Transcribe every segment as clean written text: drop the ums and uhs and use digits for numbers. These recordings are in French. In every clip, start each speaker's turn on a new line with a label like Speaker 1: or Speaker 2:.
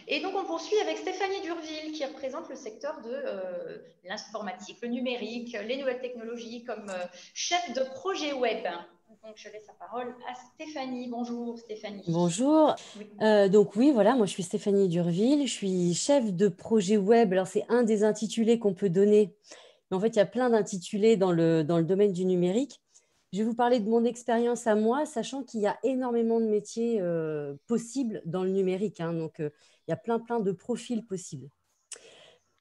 Speaker 1: Et donc, on poursuit avec Stéphanie Durville, qui représente le secteur de l'informatique, le numérique, les nouvelles technologies, comme chef de projet web. Donc, je laisse la parole à Stéphanie. Bonjour, Stéphanie.
Speaker 2: Bonjour.
Speaker 1: Oui.
Speaker 2: Donc oui, voilà, moi je suis Stéphanie Durville, je suis chef de projet web. Alors c'est un des intitulés qu'on peut donner, mais en fait il y a plein d'intitulés dans le domaine du numérique. Je vais vous parler de mon expérience à moi, sachant qu'il y a énormément de métiers possibles dans le numérique, hein. Donc il y a plein de profils possibles.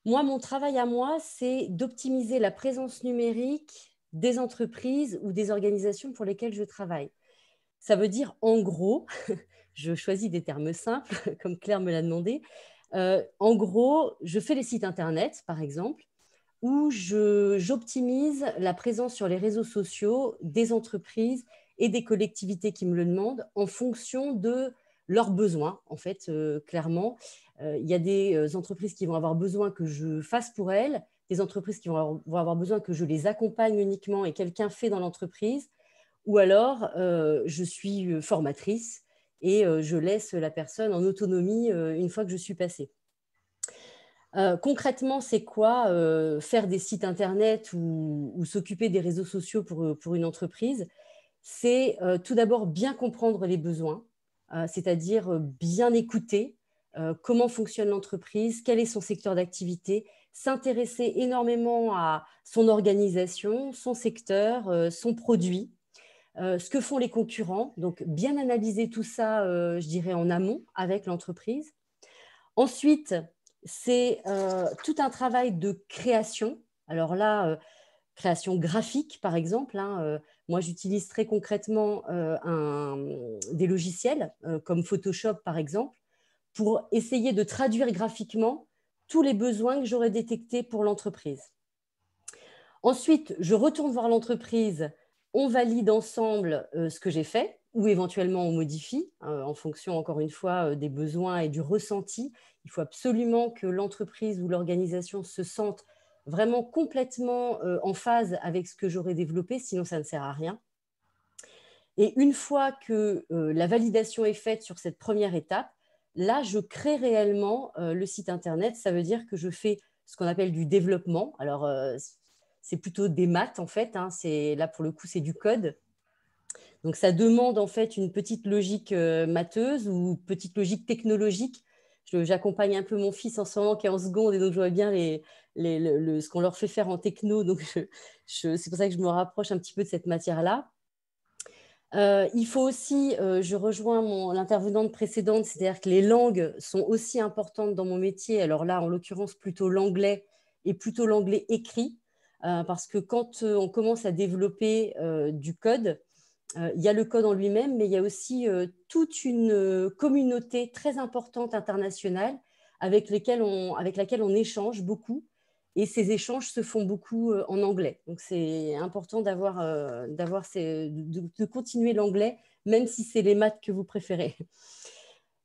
Speaker 2: Moi, mon travail à moi, c'est d'optimiser la présence numérique des entreprises ou des organisations pour lesquelles je travaille. Ça veut dire, en gros, je choisis des termes simples, comme Claire me l'a demandé. En gros, je fais les sites Internet, par exemple, où j'optimise la présence sur les réseaux sociaux des entreprises et des collectivités qui me le demandent en fonction de leurs besoins, en fait, clairement. Il y a des entreprises qui vont avoir besoin que je fasse pour elles, des entreprises qui vont avoir besoin que je les accompagne uniquement et quelqu'un fait dans l'entreprise, ou alors je suis formatrice et je laisse la personne en autonomie une fois que je suis passée. Concrètement, c'est quoi faire des sites Internet ou s'occuper des réseaux sociaux pour une entreprise? C'est tout d'abord bien comprendre les besoins, c'est-à-dire bien écouter comment fonctionne l'entreprise, quel est son secteur d'activité, s'intéresser énormément à son organisation, son secteur, son produit, ce que font les concurrents. Donc, bien analyser tout ça, je dirais, en amont avec l'entreprise. Ensuite, c'est tout un travail de création. Alors là, création graphique, par exemple, hein. Moi, j'utilise très concrètement des logiciels comme Photoshop, par exemple, pour essayer de traduire graphiquement tous les besoins que j'aurais détectés pour l'entreprise. Ensuite, je retourne voir l'entreprise, on valide ensemble ce que j'ai fait, ou éventuellement on modifie en fonction, encore une fois, des besoins et du ressenti. Il faut absolument que l'entreprise ou l'organisation se sente vraiment complètement en phase avec ce que j'aurais développé, sinon ça ne sert à rien. Et une fois que la validation est faite sur cette première étape, là, je crée réellement le site Internet. Ça veut dire que je fais ce qu'on appelle du développement. Alors, c'est plutôt des maths, en fait, hein. Là, pour le coup, c'est du code. Donc, ça demande, en fait, une petite logique matheuse ou petite logique technologique. J'accompagne un peu mon fils en ce moment qui est en seconde et donc je vois bien ce qu'on leur fait faire en techno. Donc, c'est pour ça que je me rapproche un petit peu de cette matière-là. Il faut aussi, je rejoins l'intervenante précédente, c'est-à-dire que les langues sont aussi importantes dans mon métier. Alors là, en l'occurrence, plutôt l'anglais et plutôt l'anglais écrit, parce que quand on commence à développer du code, il y a le code en lui-même, mais il y a aussi toute une communauté très importante internationale avec laquelle on échange beaucoup. Et ces échanges se font beaucoup en anglais. Donc, c'est important de continuer l'anglais, même si c'est les maths que vous préférez.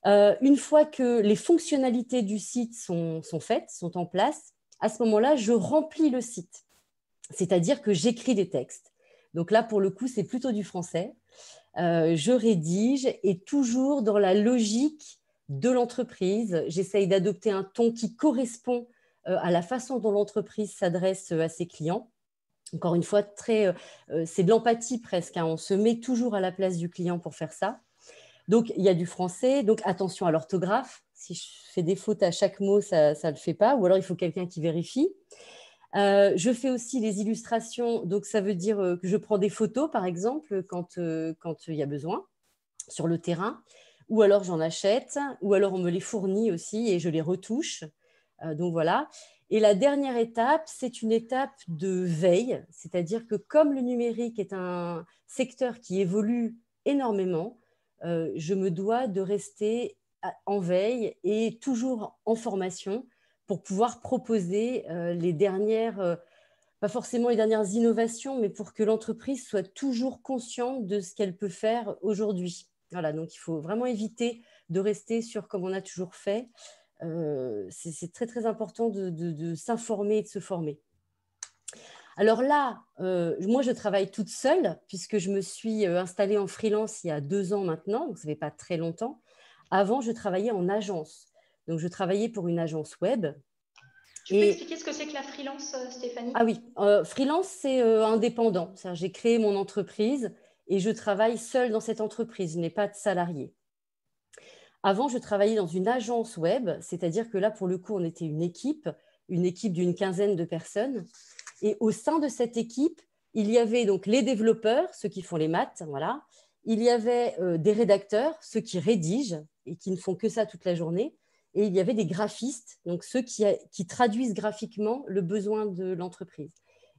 Speaker 2: Une fois que les fonctionnalités du site sont faites, sont en place, à ce moment-là, je remplis le site. C'est-à-dire que j'écris des textes. Donc là, pour le coup, c'est plutôt du français. Je rédige et toujours dans la logique de l'entreprise. J'essaye d'adopter un ton qui correspond à la façon dont l'entreprise s'adresse à ses clients. Encore une fois, c'est de l'empathie presque, hein. On se met toujours à la place du client pour faire ça. Donc, il y a du français. Donc, attention à l'orthographe. Si je fais des fautes à chaque mot, ça ne le fait pas. Ou alors, il faut quelqu'un qui vérifie. Je fais aussi les illustrations. Donc, ça veut dire que je prends des photos, par exemple, quand il y a besoin, sur le terrain. Ou alors, j'en achète. Ou alors, on me les fournit aussi et je les retouche. Donc, voilà. Et la dernière étape, c'est une étape de veille. C'est-à-dire que comme le numérique est un secteur qui évolue énormément, je me dois de rester en veille et toujours en formation pour pouvoir proposer les dernières, pas forcément les dernières innovations, mais pour que l'entreprise soit toujours consciente de ce qu'elle peut faire aujourd'hui. Voilà, donc il faut vraiment éviter de rester sur comme on a toujours fait. C'est très important de s'informer et de se former. Alors là, moi, je travaille toute seule puisque je me suis installée en freelance il y a 2 ans maintenant, donc ça ne fait pas très longtemps. Avant, je travaillais en agence. Donc, je travaillais pour une agence web.
Speaker 1: Tu peux expliquer ce que c'est que la freelance, Stéphanie?
Speaker 2: Ah oui, freelance, c'est indépendant. J'ai créé mon entreprise et je travaille seule dans cette entreprise. Je n'ai pas de salarié. Avant, je travaillais dans une agence web, c'est-à-dire que là, pour le coup, on était une équipe d'une quinzaine de personnes. Et au sein de cette équipe, il y avait donc les développeurs, ceux qui font les maths, voilà. Il y avait des rédacteurs, ceux qui rédigent et qui ne font que ça toute la journée. Et il y avait des graphistes, donc ceux qui traduisent graphiquement le besoin de l'entreprise.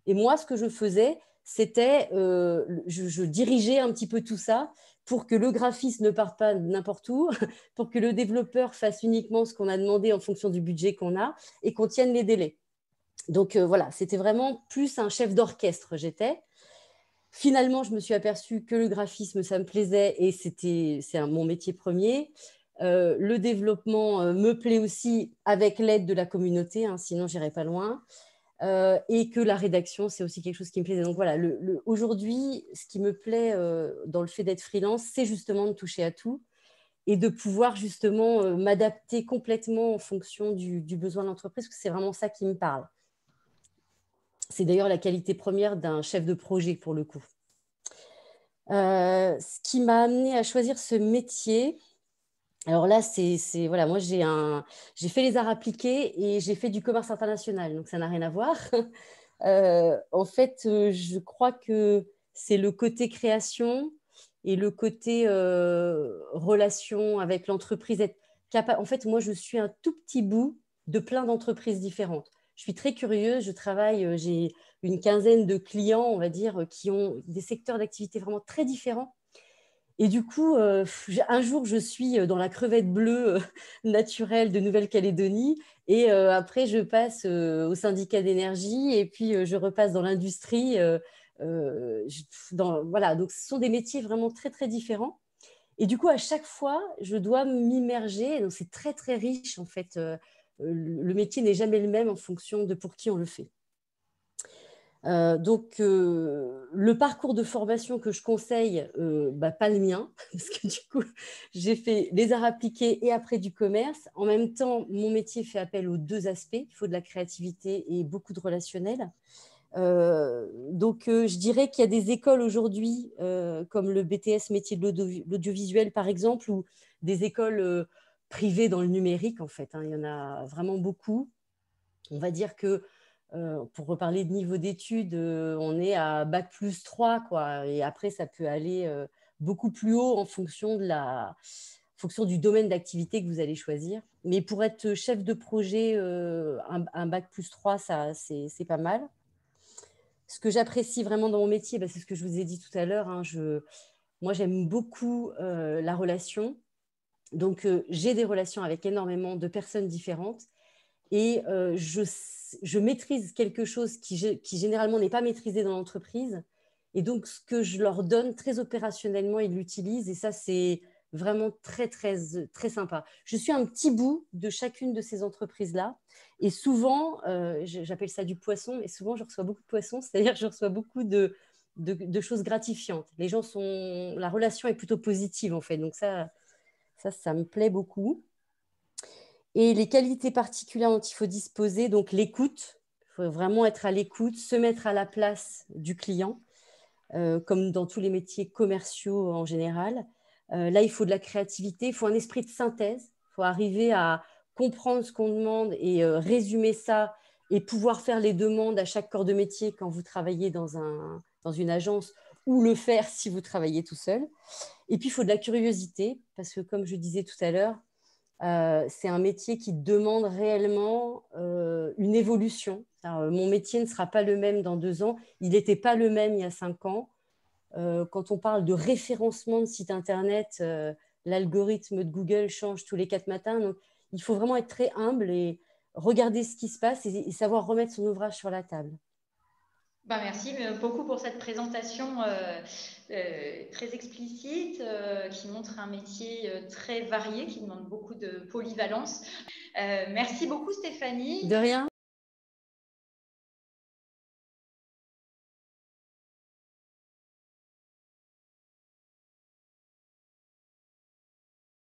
Speaker 2: Et moi, ce que je faisais, c'était, je dirigeais un petit peu tout ça pour que le graphiste ne parte pas n'importe où, pour que le développeur fasse uniquement ce qu'on a demandé en fonction du budget qu'on a et qu'on tienne les délais. Donc voilà, c'était vraiment plus un chef d'orchestre, j'étais. Finalement, je me suis aperçue que le graphisme, ça me plaisait et c'est mon métier premier. Le développement me plaît aussi avec l'aide de la communauté, hein, sinon je n'irai pas loin. Et que la rédaction, c'est aussi quelque chose qui me plaisait. Donc voilà, aujourd'hui, ce qui me plaît dans le fait d'être freelance, c'est justement de toucher à tout et de pouvoir justement m'adapter complètement en fonction du besoin de l'entreprise, parce que c'est vraiment ça qui me parle. C'est d'ailleurs la qualité première d'un chef de projet, pour le coup. Ce qui m'a amené à choisir ce métier, alors là, voilà, moi, j'ai fait les arts appliqués et j'ai fait du commerce international, donc ça n'a rien à voir. En fait, je crois que c'est le côté création et le côté relation avec l'entreprise. En fait, moi, je suis un tout petit bout de plein d'entreprises différentes. Je suis très curieuse, j'ai une quinzaine de clients, on va dire, qui ont des secteurs d'activité vraiment très différents. Et du coup, un jour, je suis dans la crevette bleue naturelle de Nouvelle-Calédonie et après, je passe au syndicat d'énergie et puis je repasse dans l'industrie. Voilà, donc ce sont des métiers vraiment très, très différents. Et du coup, à chaque fois, je dois m'immerger. Donc, c'est très, très riche, en fait. Le métier n'est jamais le même en fonction de pour qui on le fait. Donc, le parcours de formation que je conseille, pas le mien, parce que du coup, j'ai fait les arts appliqués et après du commerce. En même temps, mon métier fait appel aux deux aspects. Il faut de la créativité et beaucoup de relationnel. Donc, je dirais qu'il y a des écoles aujourd'hui, comme le BTS métier de l'audiovisuel, par exemple, ou des écoles privées dans le numérique, en fait. Hein, il y en a vraiment beaucoup. On va dire que pour reparler de niveau d'études, on est à bac plus 3, quoi. Et après, ça peut aller beaucoup plus haut en fonction du domaine d'activité que vous allez choisir. Mais pour être chef de projet, un bac plus 3, c'est pas mal. Ce que j'apprécie vraiment dans mon métier, c'est ce que je vous ai dit tout à l'heure. Hein, moi, j'aime beaucoup la relation. Donc, j'ai des relations avec énormément de personnes différentes. Et je maîtrise quelque chose qui généralement n'est pas maîtrisé dans l'entreprise. Et donc, ce que je leur donne très opérationnellement, ils l'utilisent. Et ça, c'est vraiment très, très, très sympa. Je suis un petit bout de chacune de ces entreprises-là. Et souvent, j'appelle ça du poisson, mais souvent, je reçois beaucoup de poissons, c'est-à-dire que je reçois beaucoup de choses gratifiantes. La relation est plutôt positive, en fait. Donc, ça me plaît beaucoup. Et les qualités particulières dont il faut disposer, donc l'écoute, il faut vraiment être à l'écoute, se mettre à la place du client, comme dans tous les métiers commerciaux en général. Là, il faut de la créativité, il faut un esprit de synthèse, il faut arriver à comprendre ce qu'on demande et résumer ça et pouvoir faire les demandes à chaque corps de métier quand vous travaillez dans une agence ou le faire si vous travaillez tout seul. Et puis, il faut de la curiosité, parce que comme je disais tout à l'heure, c'est un métier qui demande réellement une évolution. Alors, mon métier ne sera pas le même dans 2 ans. Il n'était pas le même il y a 5 ans. Quand on parle de référencement de site Internet, l'algorithme de Google change tous les 4 matins. Donc, il faut vraiment être très humble et regarder ce qui se passe et savoir remettre son ouvrage sur la table.
Speaker 1: Merci beaucoup pour cette présentation très explicite qui montre un métier très varié, qui demande beaucoup de polyvalence. Merci beaucoup Stéphanie.
Speaker 2: De rien.